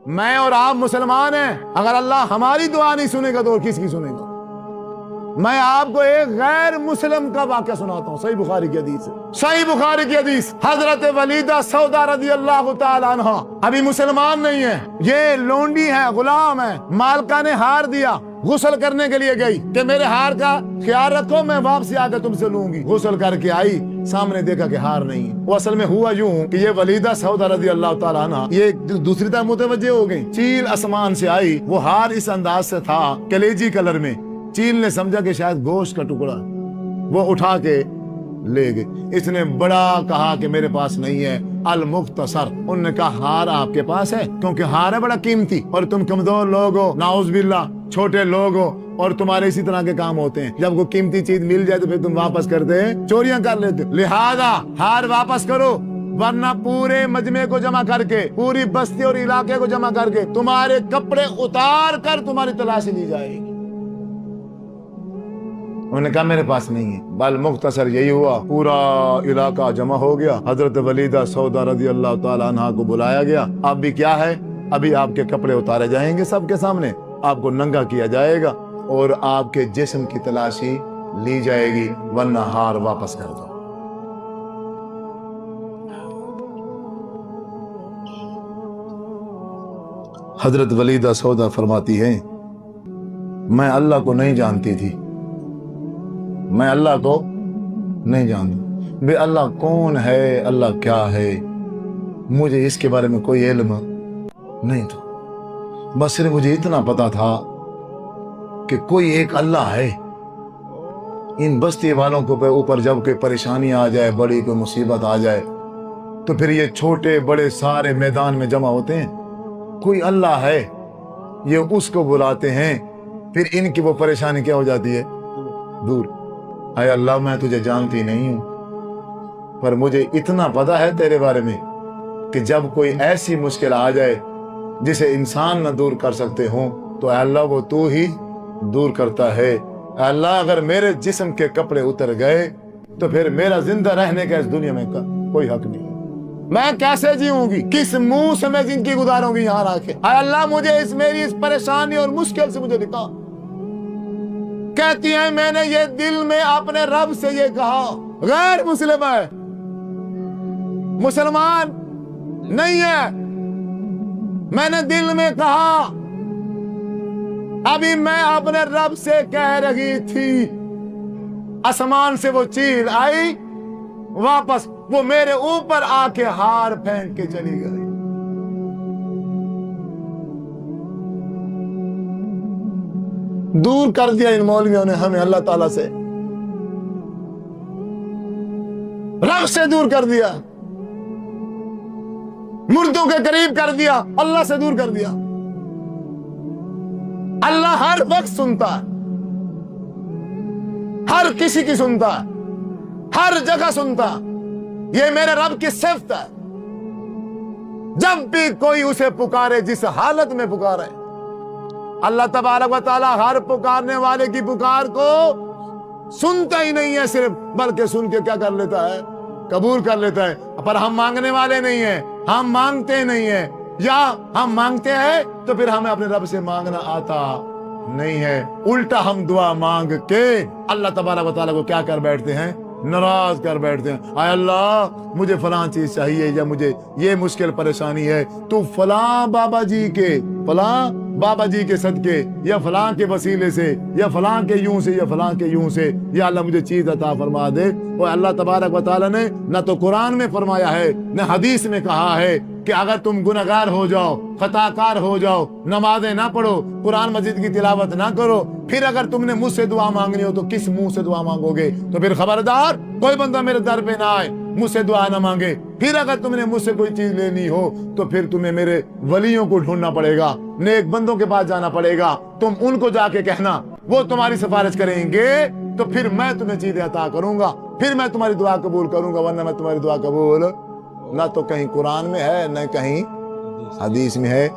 میں اور آپ مسلمان ہیں، اگر اللہ ہماری دعا نہیں سنے گا تو اور کس کی سنے گا؟ میں آپ کو ایک غیر مسلم کا واقعہ سناتا ہوں، صحیح بخاری کی حدیث ہے، صحیح بخاری کی حدیث۔ حضرت ولیدہ سودا رضی اللہ تعالی عنہ ابھی مسلمان نہیں ہے، یہ لونڈی ہے، غلام ہے، مالکہ نے ہار دیا، غسل کرنے کے لیے گئی کہ میرے ہار کا خیال رکھو، میں واپسی آ کے تم سے لوں گی۔ غسل کر کے آئی، سامنے دیکھا کہ ہار نہیں ہے۔ وہ اصل میں ہوا یوں کہ یہ ولیدہ سودا رضی اللہ تعالی عنہ یہ دوسری طرف متوجہ ہو گئی، چیل آسمان سے آئی، وہ ہار اس انداز سے تھا کلیجی کلر میں، چیل نے سمجھا کہ شاید گوشت کا ٹکڑا، وہ اٹھا کے لے گئے۔ اس نے بڑا کہا کہ میرے پاس نہیں ہے، المختصر، انہوں نے کہا ہار آپ کے پاس ہے؟ کیونکہ ہار ہے بڑا قیمتی، اور تم کمزور لوگ ہو، نعوذ باللہ چھوٹے لوگ ہو، اور تمہارے اسی طرح کے کام ہوتے ہیں، جب کوئی قیمتی چیز مل جائے تو پھر تم واپس کرتے ہیں، چوریاں کر لیتے، لہذا ہار واپس کرو، ورنہ پورے مجمع کو جمع کر کے، پوری بستی اور علاقے کو جمع کر کے تمہارے کپڑے اتار کر تمہاری تلاشی لی جائے گی۔ انہوں نے کہا میرے پاس نہیں ہے۔ بل مختصر یہی ہوا، پورا علاقہ جمع ہو گیا، حضرت ولیدہ سودا رضی اللہ تعالی عنہ کو بلایا گیا۔ اب بھی کیا ہے، ابھی آپ کے کپڑے اتارے جائیں گے سب کے سامنے، آپ کو ننگا کیا جائے گا اور آپ کے جسم کی تلاشی لی جائے گی، ورنہ ہار واپس کر دو۔ حضرت ولیدہ سودا فرماتی ہیں میں اللہ کو نہیں جانتی تھی، میں اللہ کو نہیں جانتی، بے اللہ کون ہے، اللہ کیا ہے، مجھے اس کے بارے میں کوئی علم نہیں تھا، بس صرف مجھے اتنا پتا تھا کہ کوئی ایک اللہ ہے۔ ان بستی والوں کو اوپر جب کوئی پریشانی آ جائے، بڑی کوئی مصیبت آ جائے تو پھر یہ چھوٹے بڑے سارے میدان میں جمع ہوتے ہیں، کوئی اللہ ہے، یہ اس کو بلاتے ہیں، پھر ان کی وہ پریشانی کیا ہو جاتی ہے، دور۔ اے اللہ میں تجھے جانتی نہیں ہوں، پر مجھے اتنا پتا ہے تیرے بارے میں کہ جب کوئی ایسی مشکل آ جائے جسے انسان نہ دور کر سکتے ہوں تو اے اللہ وہ تو ہی دور کرتا ہے۔ اے اللہ اگر میرے جسم کے کپڑے اتر گئے تو پھر میرا زندہ رہنے کا اس دنیا میں کوئی حق نہیں، میں کیسے جیوں گی، کس منہ سے میں زندگی گزاروں گی یہاں رہ کے۔ اے اللہ مجھے میری اس پریشانی اور مشکل سے مجھے نکال۔ کہتی ہیں میں نے یہ دل میں اپنے رب سے یہ کہا، غیر مسلم ہے، مسلمان نہیں ہے، میں نے دل میں کہا، ابھی میں اپنے رب سے کہہ رہی تھی، آسمان سے وہ چیل آئی، واپس وہ میرے اوپر آ کے ہار پھینک کے چلی گئی۔ دور کر دیا ان مولویوں نے ہمیں اللہ تعالیٰ سے، رب سے دور کر دیا، مردوں کے قریب کر دیا، اللہ سے دور کر دیا۔ اللہ ہر وقت سنتا ہے، ہر کسی کی سنتا ہے، ہر جگہ سنتا ہے، یہ میرے رب کی صفت ہے۔ جب بھی کوئی اسے پکارے، جس حالت میں پکارے، اللہ تبارک و تعالی ہر پکارنے والے کی پکار کو سنتا ہی نہیں ہے صرف، بلکہ سن کے کیا کر لیتا ہے، قبول کر لیتا ہے۔ پر ہم مانگنے والے نہیں ہیں، ہم مانگتے نہیں ہیں، یا ہم مانگتے ہیں تو پھر ہمیں اپنے رب سے مانگنا آتا نہیں ہے، الٹا ہم دعا مانگ کے اللہ تبارک و تعالیٰ کو کیا کر بیٹھتے ہیں، ناراض کر بیٹھتے ہیں۔ اے اللہ مجھے فلاں چیز چاہیے، یا مجھے یہ مشکل پریشانی ہے، تو فلاں بابا جی کے صدقے، یا فلاں کے وسیلے سے، یا فلاں کے یوں سے، یا فلاں کے یوں سے، یا اللہ مجھے چیز عطا فرما دے۔ اور اللہ تبارک و تعالیٰ نے نہ تو قرآن میں فرمایا ہے، نہ حدیث میں کہا ہے کہ اگر تم گنہگار ہو جاؤ، خطا کار ہو جاؤ، نمازیں نہ پڑھو، قرآن مجید کی تلاوت نہ کرو، پھر اگر تم نے مجھ سے دعا مانگنی ہو تو کس منہ سے دعا مانگو گے؟ تو پھر خبردار کوئی بندہ میرے در پہ نہ آئے، مجھ سے دعا نہ مانگے۔ پھر اگر تم نے مجھ سے کوئی چیز لینی ہو تو پھر تمہیں میرے ولیوں کو ڈھونڈنا پڑے گا، نیک بندوں کے پاس جانا پڑے گا، تم ان کو جا کے کہنا، وہ تمہاری سفارش کریں گے تو پھر میں تمہیں چیزیں عطا کروں گا، پھر میں تمہاری دعا قبول کروں گا، ورنہ میں تمہاری دعا قبول نہ تو کہیں قرآن میں ہے، نہ کہیں حدیث میں ہے۔